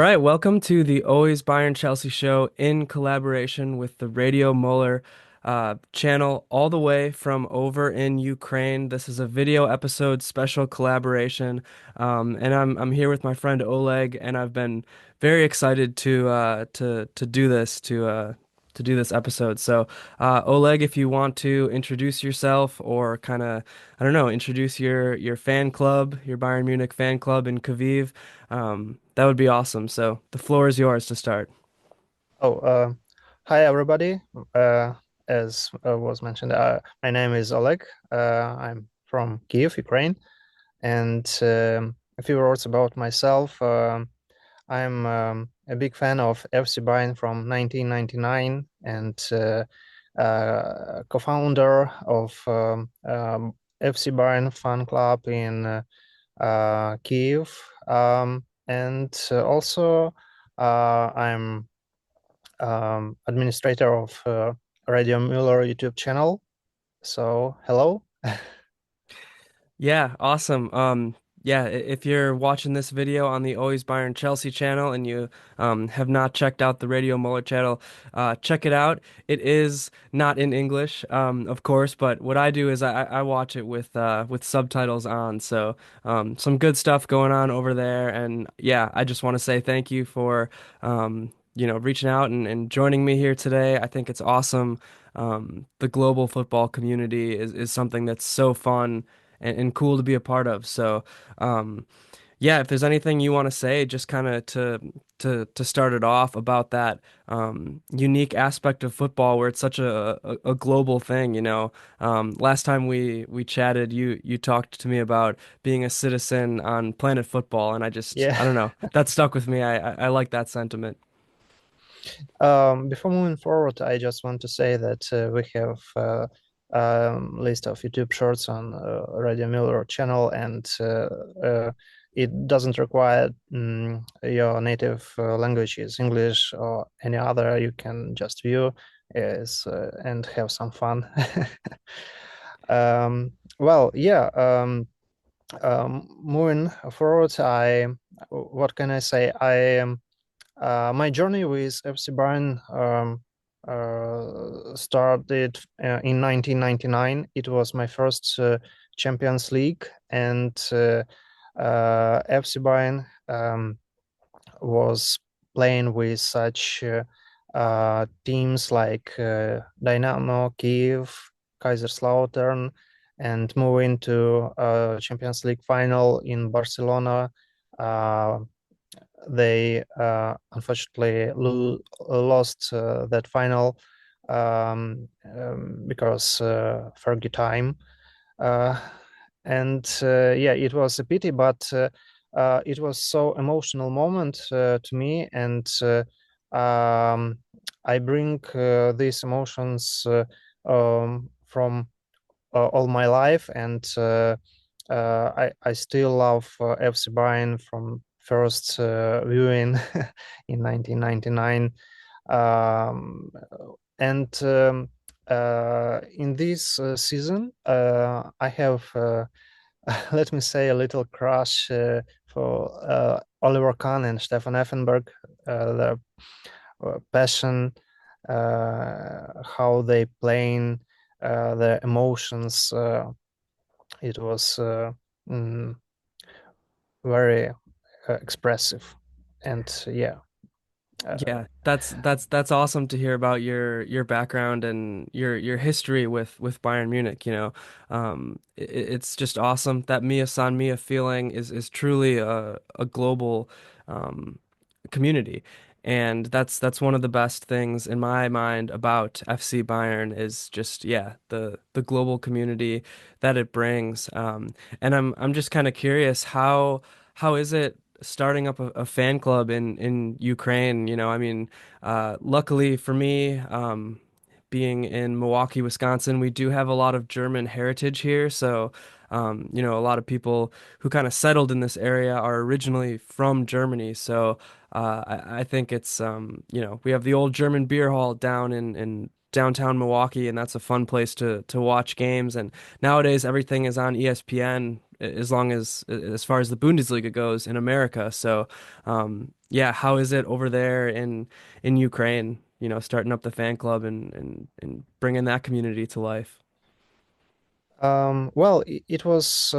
right, welcome to the Always Bayern Chelsea show in collaboration with the Radio Muller channel all the way from over in Ukraine. This is a video episode special collaboration, and I'm here with my friend Oleg, and I've been very excited to do this to do this episode. So, Oleg, if you want to introduce yourself or kind of, I don't know, introduce your fan club, your Bayern Munich fan club in Kyiv, that would be awesome. So the floor is yours to start. Oh, hi everybody. Uh, as was mentioned, my name is Oleg. I'm from Kyiv, Ukraine, and a few words about myself. I'm a big fan of FC Bayern from 1999 and co-founder of FC Bayern fan club in Kyiv, and also I'm administrator of Radio Muller YouTube channel. So hello. Yeah, awesome. Yeah, if you're watching this video on the Always Bayern Chelsea channel and you have not checked out the Radio Muller channel, check it out. It is not in English, of course, but what I do is I watch it with subtitles on. So some good stuff going on over there. And yeah, I just want to say thank you for reaching out and joining me here today. I think it's awesome. The global football community is something that's so fun and cool to be a part of. So, yeah, if there's anything you want to say, just kind of to start it off about that unique aspect of football where it's such a global thing, you know. Last time we chatted, you talked to me about being a citizen on planet football, and I Yeah. don't know, that stuck with me. I like that sentiment. Before moving forward, I just want to say that we have list of YouTube shorts on Radio Muller channel, and it doesn't require your native language is English or any other. You can just view is and have some fun. Well, yeah. Moving forward, what can I say? My journey with FC Bayern started in 1999. It was my first Champions League, and FC Bayern was playing with such teams like Dynamo, Kyiv, Kaiserslautern, and moving to Champions League final in Barcelona. They unfortunately lost that final because Fergie time. Uh, and yeah, it was a pity, but it was so emotional moment to me, and I bring these emotions from all my life, and I still love FC Bayern from first viewing in 1999. Um, and in this season, I have, let me say, a little crush for Oliver Kahn and Stefan Effenberg, their passion, how they playing, their emotions. It was very expressive, and yeah. Uh, Yeah, that's awesome to hear about your background and your history with Bayern Munich, you know. It's just awesome. That Mia San Mia feeling is truly a global um, community. And that's one of the best things in my mind about FC Bayern is just yeah, the global community that it brings. And I'm just kind of curious how is it starting up a fan club in Ukraine? You know, I mean, luckily for me, being in Milwaukee, Wisconsin, we do have a lot of German heritage here. So, you know, a lot of people who kind of settled in this area are originally from Germany. So, I think it's, you know, we have the old German beer hall down in downtown Milwaukee, and that's a fun place to watch games. And nowadays, everything is on ESPN as long as far as the Bundesliga goes in America. So, yeah, how is it over there in Ukraine? You know, starting up the fan club and bringing that community to life. Well, it was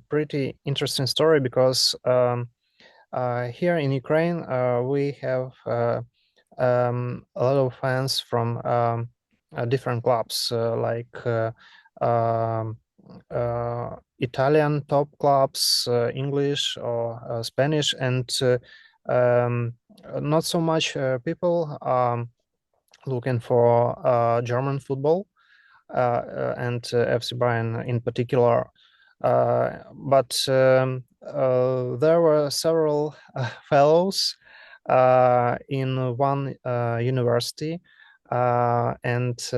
pretty interesting story because here in Ukraine we have a lot of fans from different clubs um, Italian top clubs, English or Spanish, and um, not so much people looking for German football, and FC Bayern in particular. But there were several fellows in one university, and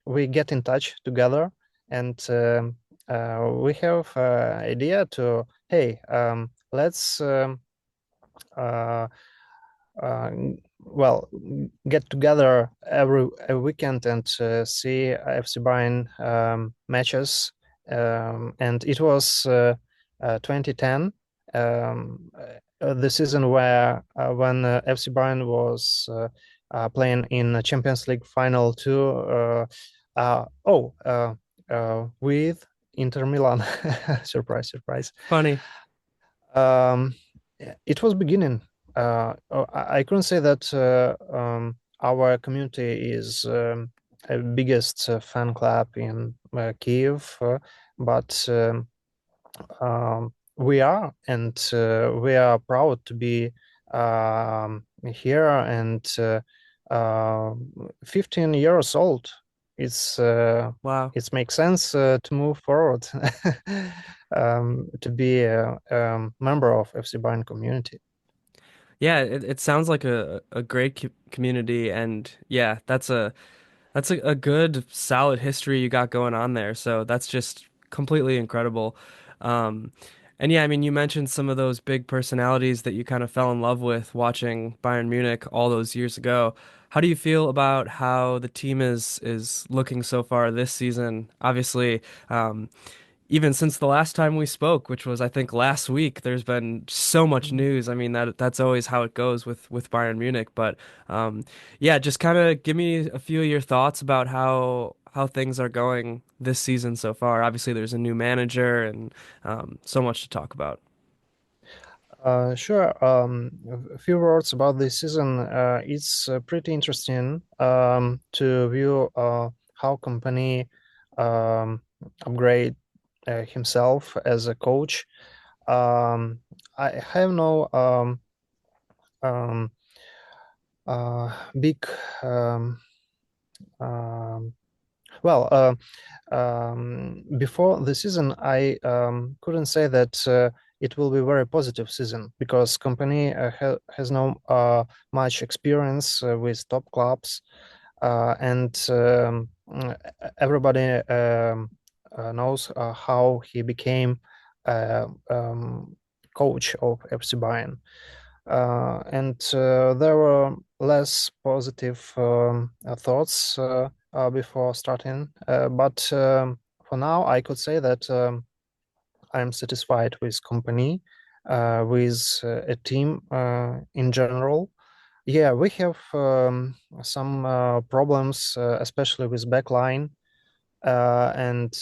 we get in touch together, and we have idea to, hey, let's uh, uh, well, get together every weekend and see FC Bayern matches. And it was 2010, the season where when FC Bayern was playing in the Champions League final two. With Inter Milan. Surprise, surprise. Funny. Um, it was beginning. I couldn't say that our community is biggest fan club in Kyiv, but we are, and we are proud to be here and 15 years old. It's Wow. it makes sense to move forward, to be a member of FC Bayern community. Yeah, it sounds like a great community, and yeah, that's a good solid history you got going on there. So that's just completely incredible. Um, and yeah, I mean, you mentioned some of those big personalities that you kind of fell in love with watching Bayern Munich all those years ago. How do you feel about how the team is looking so far this season? Obviously, even since the last time we spoke, which was I think last week, there's been so much news. I mean that's always how it goes with Bayern Munich. But yeah, just kind of give me a few of your thoughts about how things are going this season so far. Obviously, there's a new manager and so much to talk about. Sure. A few words about this season. It's pretty interesting to view how company um, upgrade himself as a coach. I have no um, big um, um, well, before the season, I couldn't say that it will be very positive season because company has no much experience with top clubs, and everybody knows how he became coach of FC Bayern. And there were less positive thoughts before starting. But for now, I could say that I'm satisfied with company, with a team in general. Yeah, we have some problems, especially with backline, and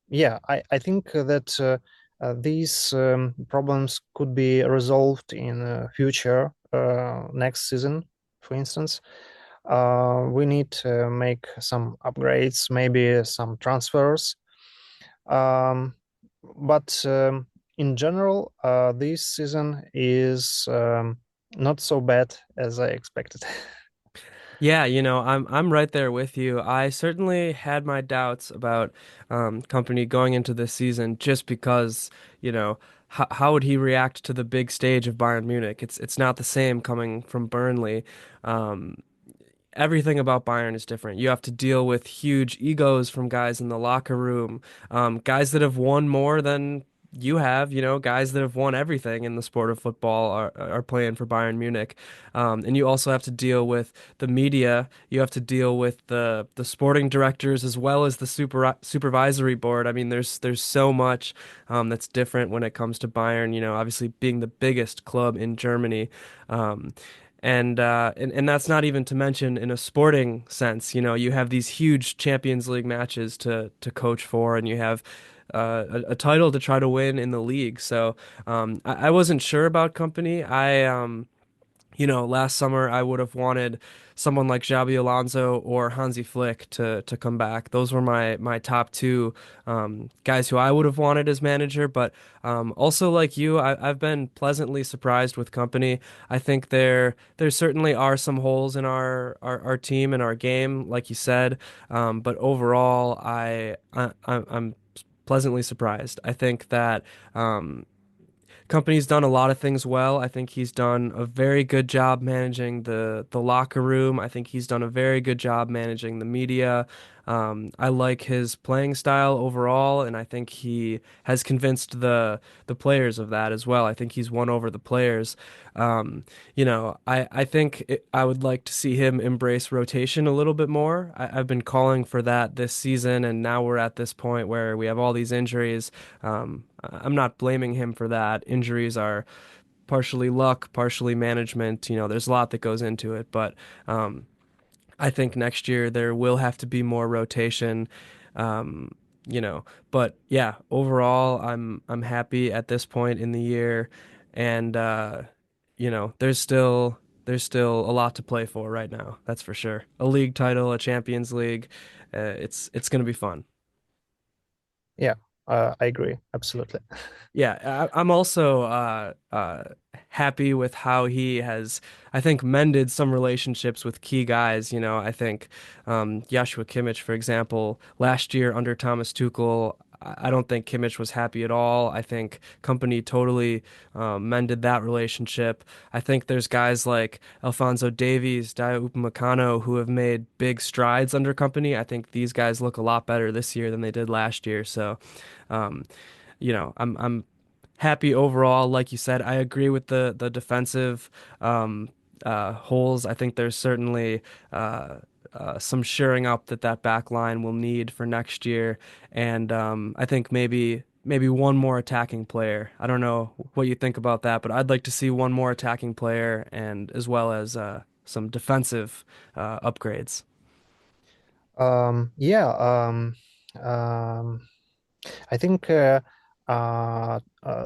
yeah, I think that these problems could be resolved in future, next season, for instance. We need to make some upgrades, maybe some transfers. Um, but in general, this season is not so bad as I expected. Yeah, you know, I'm right there with you. I certainly had my doubts about Company going into this season just because, you know, how would he react to the big stage of Bayern Munich? It's not the same coming from Burnley. Um, Everything about Bayern is different. You have to deal with huge egos from guys in the locker room, guys that have won more than you have, guys that have won everything in the sport of football are playing for Bayern Munich. And you also have to deal with the media. You have to deal with the sporting directors as well as the supervisory board. I mean, there's so much that's different when it comes to Bayern, obviously being the biggest club in Germany. Um, and that's not even to mention in a sporting sense, you have these huge Champions League matches to coach for, and you have a title to try to win in the league. So I wasn't sure about Company. Last summer I would have wanted someone like Xabi Alonso or Hansi Flick to come back. Those were my top two guys who I would have wanted as manager. But also like you, I've been pleasantly surprised with Company. I think there certainly are some holes in our team and our game, like you said. But overall, I'm pleasantly surprised. I think that Company's done a lot of things well. I think he's done a very good job managing the locker room. I think he's done a very good job managing the media. I like his playing style overall, and I think he has convinced the players of that as well. I think he's won over the players. I think I would like to see him embrace rotation a little bit more. I've been calling for that this season, and now we're at this point where we have all these injuries. I'm not blaming him for that. Injuries are partially luck, partially management. There's a lot that goes into it, but I think next year there will have to be more rotation. Um, but yeah, overall, I'm happy at this point in the year, and there's still a lot to play for right now. That's for sure. A league title, a Champions League. It's gonna be fun. Yeah, I agree. Absolutely. Yeah, I'm also happy with how he has, I think, mended some relationships with key guys. I think Joshua Kimmich, for example, last year under Thomas Tuchel, I don't think Kimmich was happy at all. I think Company totally mended that relationship. I think there's guys like Alphonso Davies, Dayot Upamecano who have made big strides under Company. I think these guys look a lot better this year than they did last year. So. Um, I'm happy overall. Like you said, I agree with the defensive holes. I think there's certainly some shoring up that back line will need for next year, and I think maybe one more attacking player. I don't know what you think about that, but I'd like to see one more attacking player and as well as some defensive upgrades. Yeah, um, I think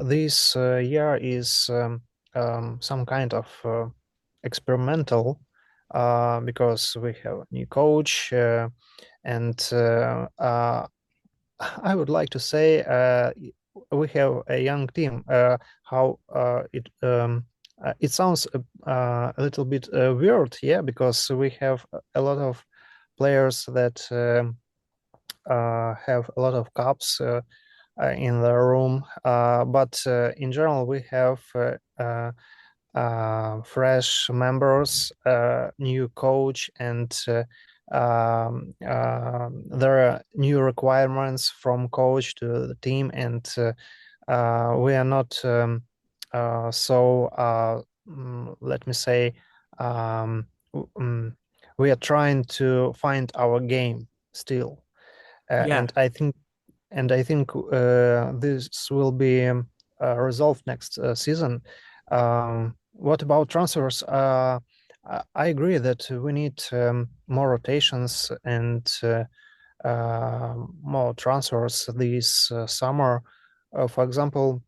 this year is some kind of experimental because we have a new coach and I would like to say we have a young team. How it sounds a little bit weird, yeah, because we have a lot of players that have a lot of cups in the room, but in general we have fresh members, new coach, and there are new requirements from coach to the team, and we are not let me say, um, we are trying to find our game still, Yeah, and I think this will be resolved next season. What about transfers? I agree that we need more rotations and more transfers this summer. For example,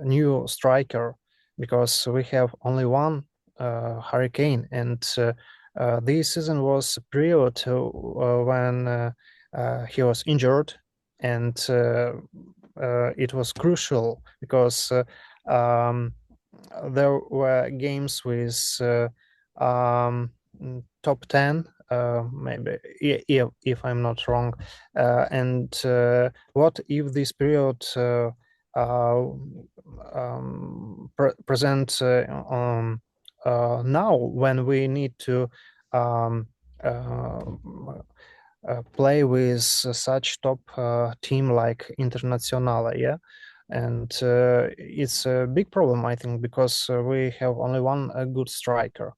new striker, because we have only one, Harry Kane, and this season was a period when he was injured, and it was crucial because there were games with top 10, maybe, if I'm not wrong. And what if this period uh, present now when we need to um, uh, play with such top team like Internazionale, yeah. And it's a big problem, I think, because we have only one good striker.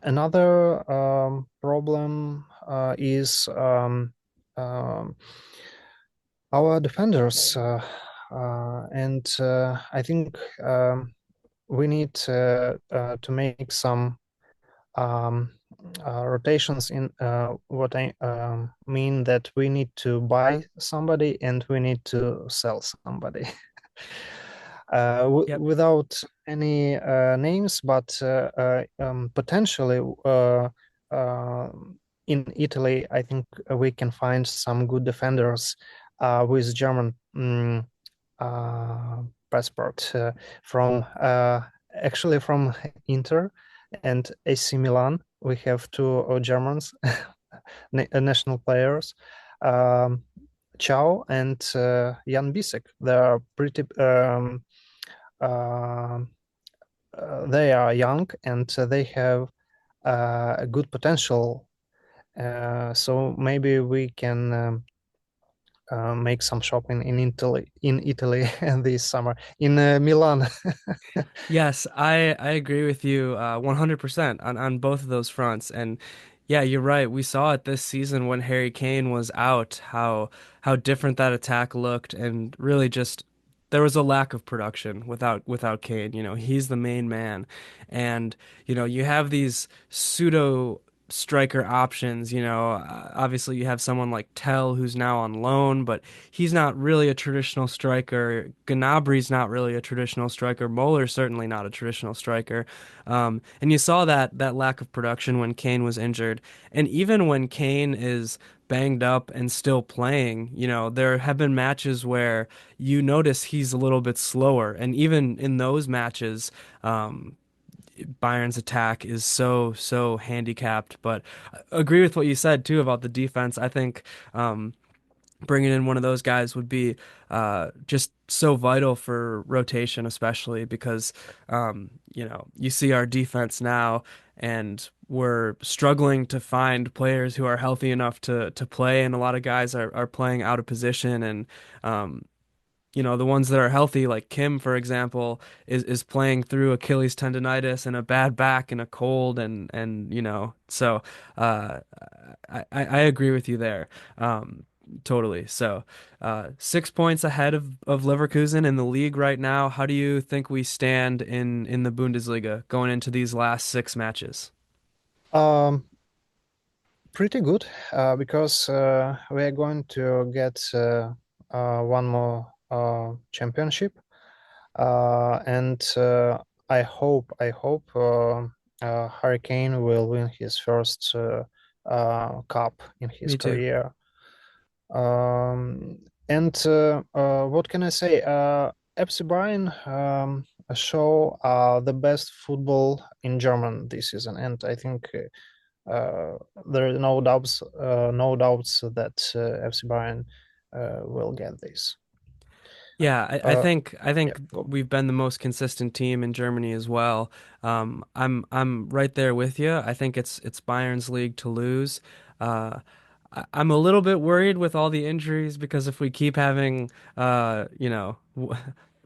Another problem is our defenders, and I think we need to make some um, rotations in what I mean that we need to buy somebody and we need to sell somebody. Yep. Without any names, but potentially uh, in Italy, I think we can find some good defenders with German uh, passport from actually from Inter and AC Milan. We have two Germans national players. Um, Chow and Jan Bisek. They are pretty. Uh, they are young and they have a good potential. So maybe we can make some shopping in Italy. In Italy this summer in Milan. Yes, I agree with you 100% on both of those fronts. And yeah, you're right. We saw it this season when Harry Kane was out, how different that attack looked, and really just there was a lack of production without Kane. You know, he's the main man, and you know you have these pseudo striker options. You know, obviously you have someone like Tell who's now on loan, but he's not really a traditional striker. Gnabri's not really a traditional striker. Muller's certainly not a traditional striker. And you saw that lack of production when Kane was injured. And even when Kane is banged up and still playing, you know, there have been matches where you notice he's a little bit slower. And even in those matches, Bayern's attack is so handicapped. But I agree with what you said too about the defense. I think bringing in one of those guys would be just so vital for rotation, especially because you know you see our defense now, and we're struggling to find players who are healthy enough to play, and a lot of guys are playing out of position, and um, you know, the ones that are healthy, like Kim, for example, is playing through Achilles tendonitis and a bad back and a cold and you know, so uh, I agree with you there, totally. So 6 points ahead of Leverkusen in the league right now. How do you think we stand in the Bundesliga going into these last six matches? um, Pretty good because we are going to get one more championship. And I hope Harry Kane will win his first cup in his Me too. career. And what can I say? FC Bayern show the best football in German this season, and I think there are no doubts that FC Bayern will get this. Yeah, I Uh, think I yeah, think go. we've been the most consistent team in Germany as well. I'm right there with you. I think it's Bayern's league to lose. I'm a little bit worried with all the injuries because if we keep having, you know,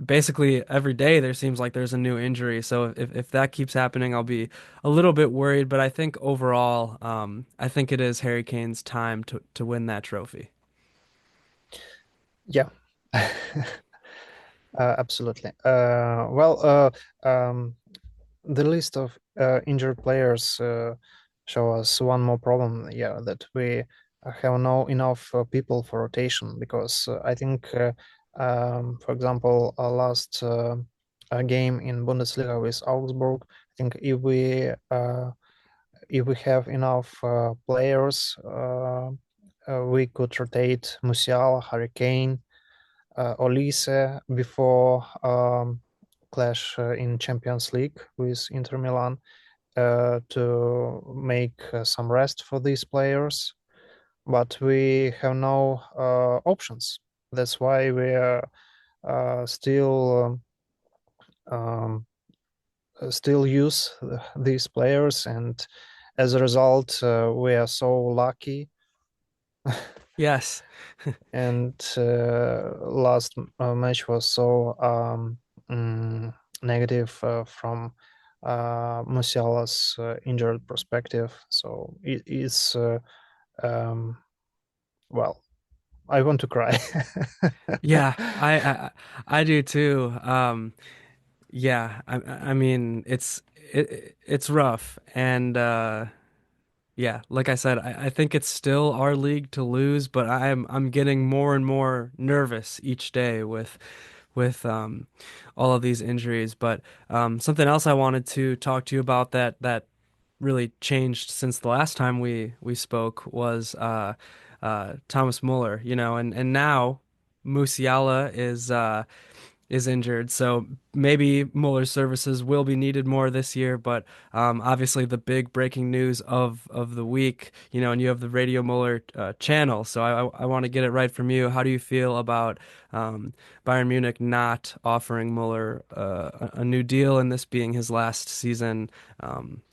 basically every day there seems like there's a new injury. So if that keeps happening, I'll be a little bit worried. But I think overall, I think it is Harry Kane's time to win that trophy. Yeah. Absolutely. The list of injured players show us one more problem. Yeah, that we have no enough people for rotation because I think, for example, our last game in Bundesliga with Augsburg, I think if we have enough players, we could rotate Musiala, Harry Kane, Olise before clash in Champions League with Inter Milan to make some rest for these players. But we have no options. That's why we are still um, still use these players, and as a result, we are so lucky. Yes. And last match was so negative from Musiala's injured perspective. So it is um, well, I want to cry. Yeah, I do too. Yeah, I mean it's rough and yeah, like I said, I think it's still our league to lose, but I'm getting more and more nervous each day with all of these injuries. But something else I wanted to talk to you about that really changed since the last time we spoke was Thomas Muller, you know, and now Musiala is injured, so maybe Muller's services will be needed more this year. But obviously, the big breaking news of the week, you know, and you have the Radio Muller channel, so I want to get it right from you. How do you feel about um, Bayern Munich not offering Muller a new deal, and this being his last season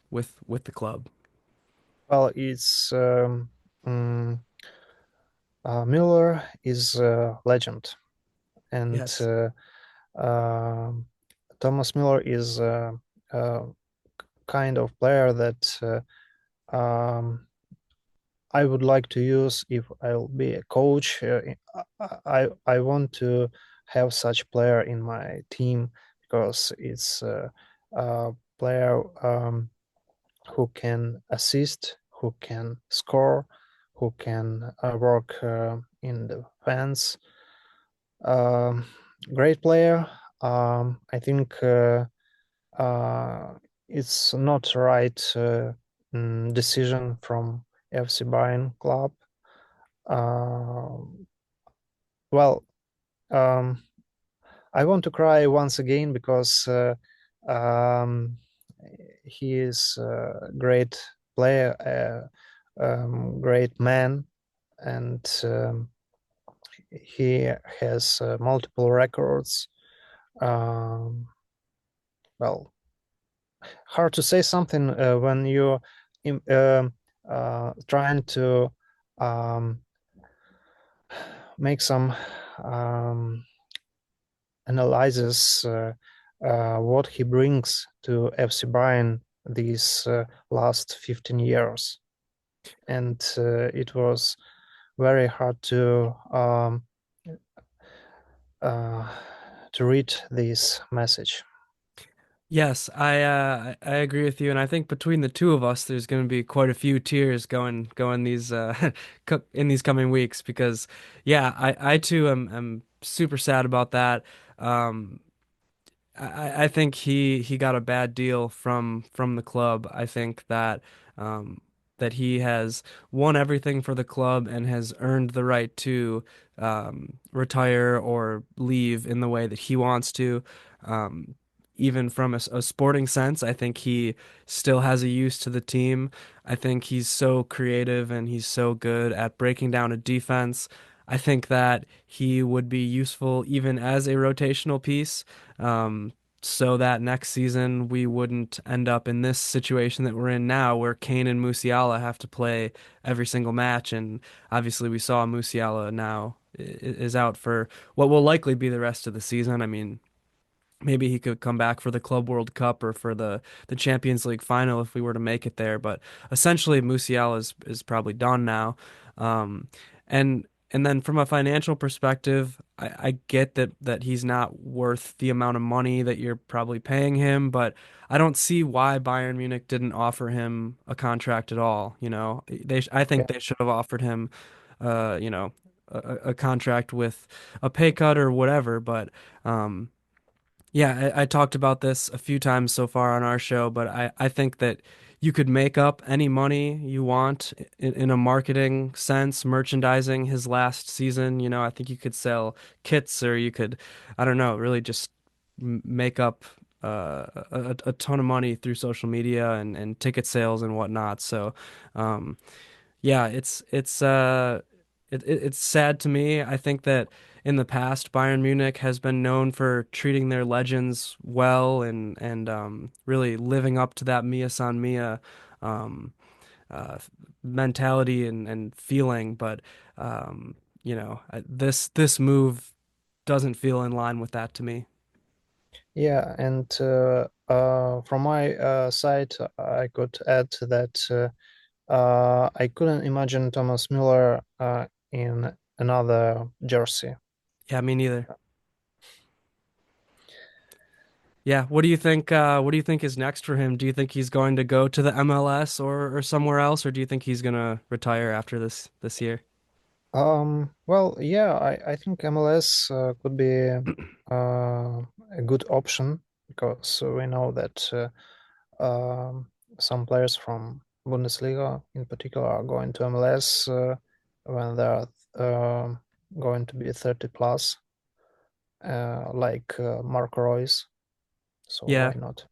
with the club? Well, it's Müller is a legend, and Yes. um Thomas Müller is a kind of player that I would like to use if I'll be a coach. I want to have such player in my team because it's a player who can assist, who can score, who can work in the fence. Um, Great player. I think uh, it's not right decision from FC Bayern club. Uh, well, um, I want to cry once again because um, he is a great player, great man, and he has multiple records. Um, well, hard to say something when you're trying to um, make some um, analyzes what he brings to FC Bayern these last 15 years. And it was very hard uh, to read this message. Yes, I agree with you, and I think between the two of us, there's going to be quite a few tears going these in these coming weeks because yeah, I too am super sad about that. Um, I think he got a bad deal from the club. I think that um, that he has won everything for the club and has earned the right to retire or leave in the way that he wants to. Um, Even from a sporting sense, I think he still has a use to the team. I think he's so creative and he's so good at breaking down a defense. I think that he would be useful even as a rotational piece um, so that next season we wouldn't end up in this situation that we're in now, where Kane and Musiala have to play every single match. And obviously, we saw Musiala now is out for what will likely be the rest of the season. I mean, maybe he could come back for the Club World Cup or for the Champions League final if we were to make it there. But essentially, Musiala is probably done now. Um, and then from a financial perspective, I get that he's not worth the amount of money that you're probably paying him, but I don't see why Bayern Munich didn't offer him a contract at all. You know, I Yeah. think they should have offered him, you know, a contract with a pay cut or whatever. But um, yeah, I talked about this a few times so far on our show, but I think that you could make up any money you want in a marketing sense, merchandising his last season. You know, I think you could sell kits or you could, I don't know, really just make up a ton of money through social media and ticket sales and whatnot. So, um, yeah, it's sad to me. I think that in the past, Bayern Munich has been known for treating their legends well and really living up to that Mia San Mia. Um, uh, mentality and feeling, but um, this move doesn't feel in line with that to me. Yeah, and from my side, I could add that I couldn't imagine Thomas Muller in another jersey. Yeah, me neither. Yeah, what do you think? What do you think is next for him? Do you think he's going to go to the MLS or somewhere else, or do you think he's gonna retire after this year? Well, yeah, I think MLS could be a good option because we know that some players from Bundesliga, in particular, are going to MLS when they're going to be 30 plus, like Marco Reus. So Yeah, why not?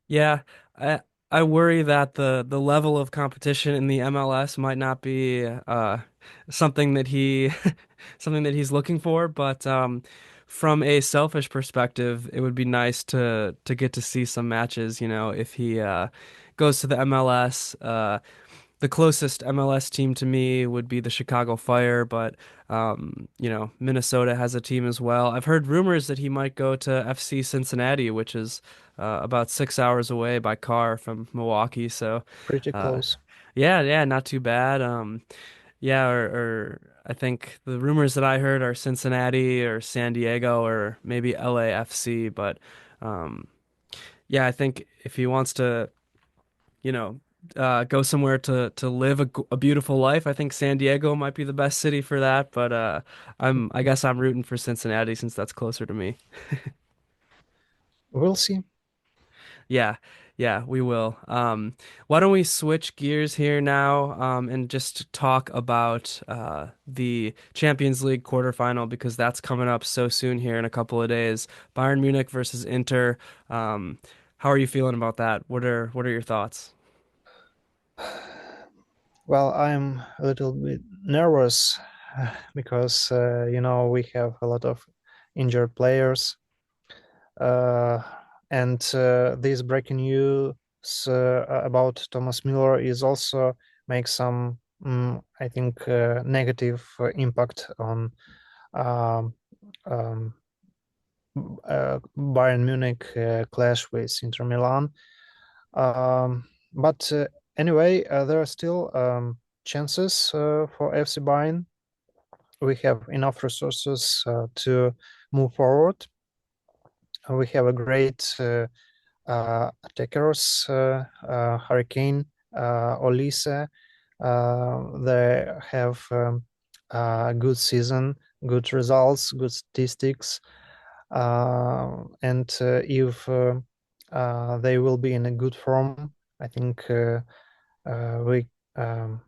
yeah. I worry that the level of competition in the MLS might not be something that he something that he's looking for, but from a selfish perspective, it would be nice to get to see some matches, if he goes to the MLS. The closest MLS team to me would be the Chicago Fire, but Minnesota has a team as well. I've heard rumors that he might go to FC Cincinnati, which is about 6 hours away by car from Milwaukee. So, Pretty uh, close. yeah, yeah, not too bad. Yeah, or I think the rumors that I heard are Cincinnati or San Diego or maybe LAFC, but um, yeah, I think if he wants to you know, go somewhere to live a beautiful life. I think San Diego might be the best city for that, but I guess I'm rooting for Cincinnati since that's closer to me. We'll see. Yeah, yeah, we will. Why don't we switch gears here now, and just talk about the Champions League quarterfinal because that's coming up so soon here in a couple of days. Bayern Munich versus Inter. Um, how are you feeling about that? What are your thoughts? Well, I'm a little bit nervous because we have a lot of injured players, uh, and this breaking news about Thomas Muller is also makes some, I think, negative impact on um, um, Bayern Munich clash with Inter Milan. But anyway, there are still chances for FC Bayern. We have enough resources to move forward. We have a great attackers, Harry Kane, Olise. They have a good season, good results, good statistics. And if they will be in a good form, I think uh, we um,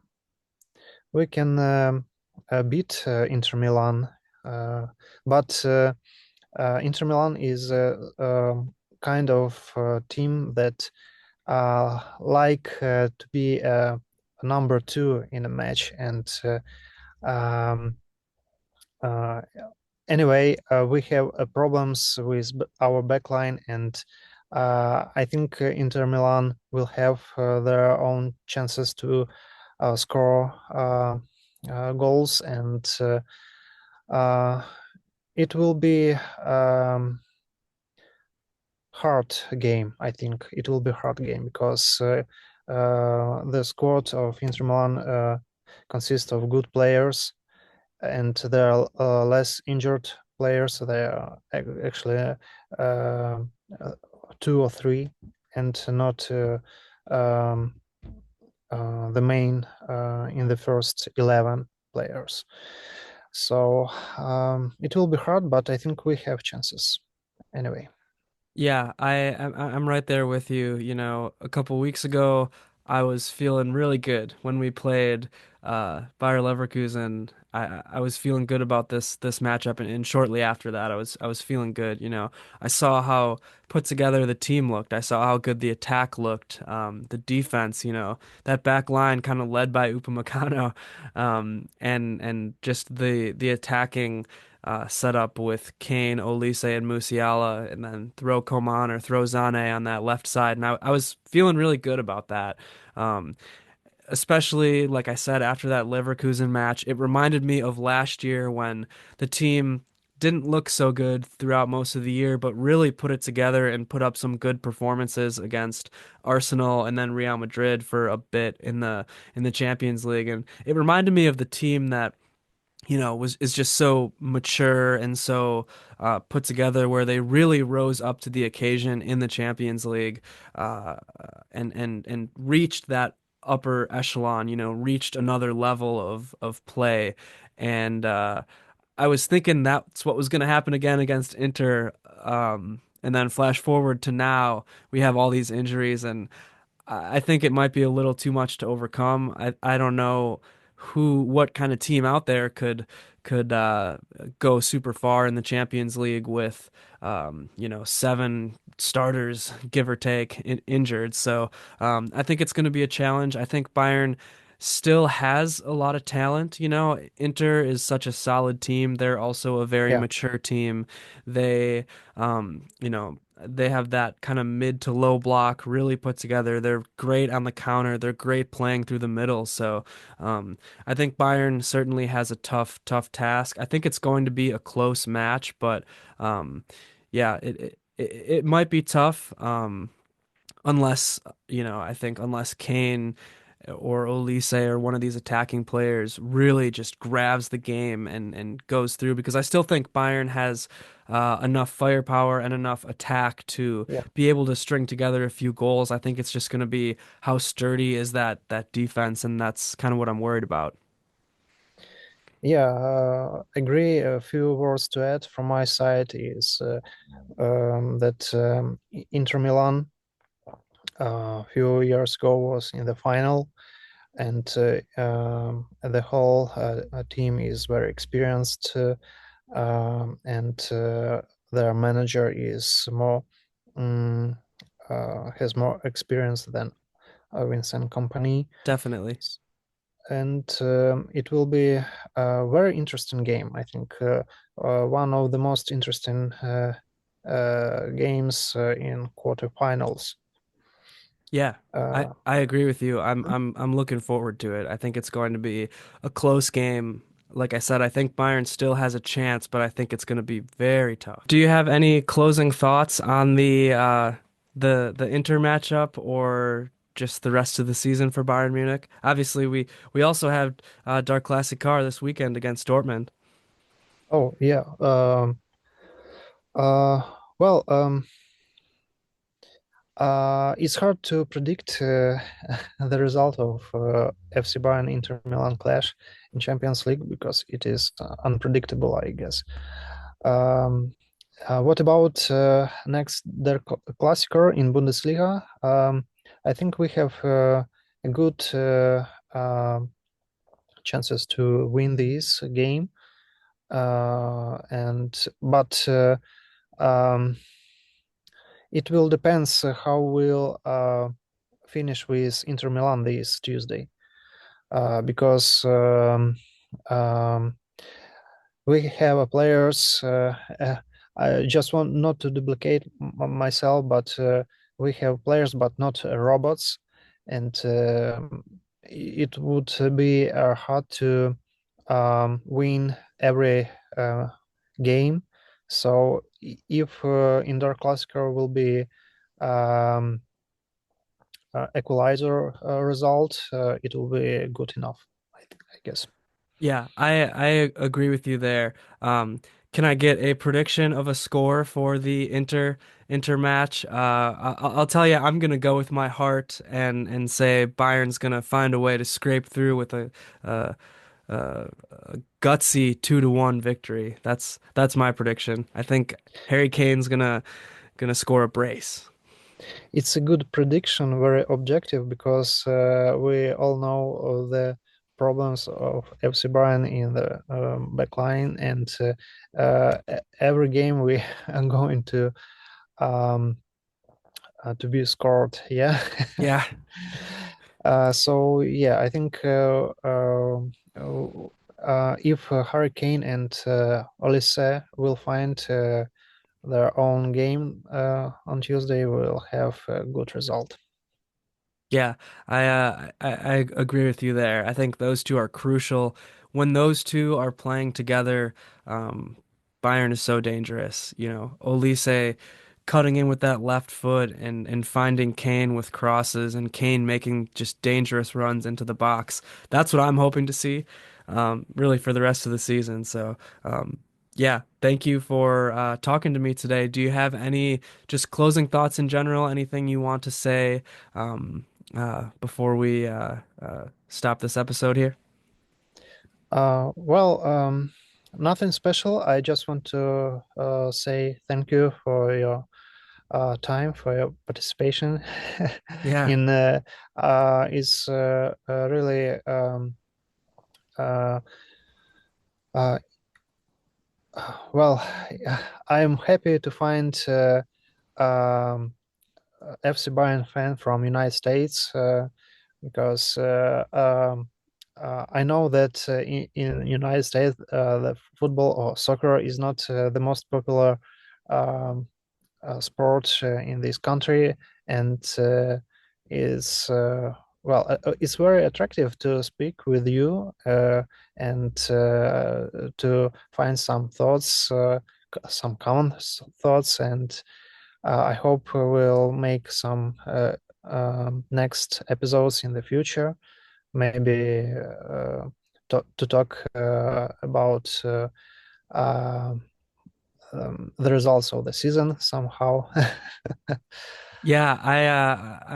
we can beat Inter Milan. But Inter Milan is a kind of team that like to be number two in a match. And um, uh, anyway, we have problems with our backline, and I think Inter Milan will have their own chances to score goals, and uh, it will be hard game. I think it will be hard game because the squad of Inter Milan consists of good players, and there are less injured players. There are actually uh, two or three, and not um, the main in the first 11 players. So it will be hard, but I think we have chances anyway. Yeah, I'm right there with you. A couple weeks ago, I was feeling really good when we played Bayer Leverkusen. I was feeling good about this matchup, and shortly after that, I was feeling good. I saw how put together the team looked. I saw how good the attack looked. The defense, that back line kind of led by Upamecano, and just the attacking set up with Kane, Olise, and Musiala, and then throw Coman or throw Zane on that left side. And I was feeling really good about that. Um, especially like I said after that Leverkusen match, it reminded me of last year when the team didn't look so good throughout most of the year, but really put it together and put up some good performances against Arsenal and then Real Madrid for a bit in the Champions League. And it reminded me of the team that was is just so mature and so put together where they really rose up to the occasion in the Champions League, uh, and reached that upper echelon, reached another level of play. And I was thinking that's what was going to happen again against Inter. And then flash forward to now, we have all these injuries, and I think it might be a little too much to overcome. I don't know what kind of team out there could go super far in the Champions League with seven starters, give or take, injured. So I think it's going to be a challenge. I think Bayern still has a lot of talent. Inter is such a solid team. They're also a very Yeah. mature team. They, they have that kind of mid to low block really put together. They're great on the counter. They're great playing through the middle. So I think Bayern certainly has a tough task. I think it's going to be a close match, but yeah, it might be tough. Unless, I think unless Kane or Olise or one of these attacking players really just grabs the game and goes through, because I still think Bayern has enough firepower and enough attack to Yeah. be able to string together a few goals. I think it's just going to be how sturdy is that defense, and that's kind of what I'm worried about. Yeah, agree. A few words to add from my side is that Inter Milan a few years ago was in the final, and the whole team is very experienced, and their manager is more um, has more experience than Vincent Kompany, Definitely. and it will be a very interesting game. I think one of the most interesting games in quarterfinals. Yeah, I Uh, I agree with you. I'm looking forward to it. I think it's going to be a close game. Like I said, I think Bayern still has a chance, but I think it's going to be very tough. Do you have any closing thoughts on the Inter matchup, or just the rest of the season for Bayern Munich? Obviously, we also have Der Klassiker this weekend against Dortmund. oh yeah. Well, it's hard to predict the result of FC Bayern Inter Milan clash in Champions League because it is unpredictable, I guess. Um, what about next Der Klassiker in Bundesliga? I think we have a good chances to win this game, and but um, it will depends how we'll finish with Inter Milan this Tuesday, because um, we have a players. I just want not to duplicate myself, but we have players, but not robots, and it would be hard to win every game. So if indoor classical will be um, equalizer result, it will be good enough, I guess. Yeah, I agree with you there. Can I get a prediction of a score for the Inter match? I'll tell you, I'm gonna go with my heart and say Bayern's gonna find a way to scrape through with uh, a gutsy 2-1 victory. That's my prediction. I think Harry Kane's gonna score a brace. It's a good prediction, very objective, because we all know the problems of FC Bayern in the back line, and every game we are going um, to be scored. Yeah. Yeah, So yeah, I think if Harry Kane and Olise will find their own game on Tuesday, we'll have a good result. Yeah, I agree with you there. I think those two are crucial. When those two are playing together, um, Bayern is so dangerous. You know, Olise cutting in with that left foot and finding Kane with crosses and Kane making just dangerous runs into the box. That's what I'm hoping to see, really for the rest of the season. So, yeah, thank you for talking to me today. Do you have any just closing thoughts in general? Anything you want to say? Before we stop this episode here? Well, nothing special. I just want to say thank you for your time, for your participation Yeah. in is really uh, uh, well, I'm happy to find um, FC Bayern fan from United States because I know that in United States the football or soccer is not the most popular um, sport in this country, and is it's very attractive to speak with you and to find some thoughts, some common thoughts, and I hope we'll make some next episodes in the future. Maybe to talk about uh, the results of the season somehow. Yeah,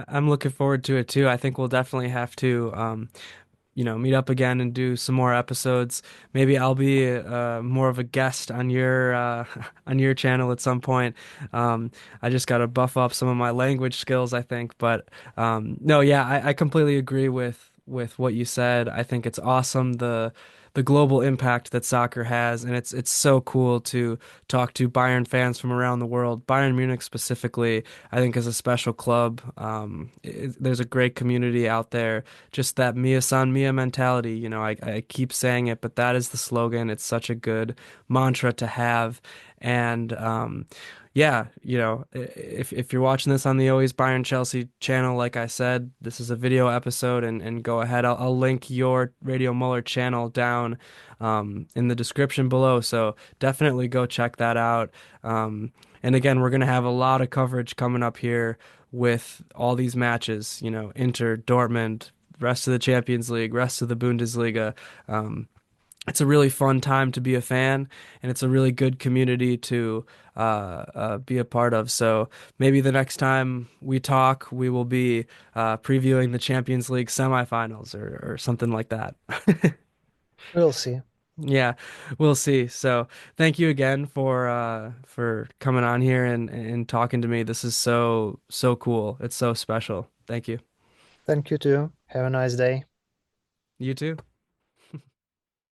I'm looking forward to it too. I think we'll definitely have to meet up again and do some more episodes. Maybe I'll be more of a guest on your on your channel at some point. I just got to buff up some of my language skills, I think. But no, yeah, I completely agree with what you said. I think it's awesome the global impact that soccer has, and it's so cool to talk to Bayern fans from around the world. Bayern Munich specifically, I think, is a special club. There's a great community out there, just that Mia San Mia mentality. You know, I keep saying it, but that is the slogan. It's such a good mantra to have. And yeah, if you're watching this on the Always Bayern Chelsea channel, like I said, this is a video episode, and go ahead. I'll link your Radio Muller channel down in the description below. So definitely go check that out. And again, we're gonna have a lot of coverage coming up here with all these matches, Inter, Dortmund, rest of the Champions League, rest of the Bundesliga. Um, it's a really fun time to be a fan, and it's a really good community to be a part of. So maybe the next time we talk, we will be previewing the Champions League semifinals or something like that. We'll see. Yeah, we'll see. So thank you again for coming on here and talking to me. This is so cool. It's so special. Thank you. Thank you too. Have a nice day. You too.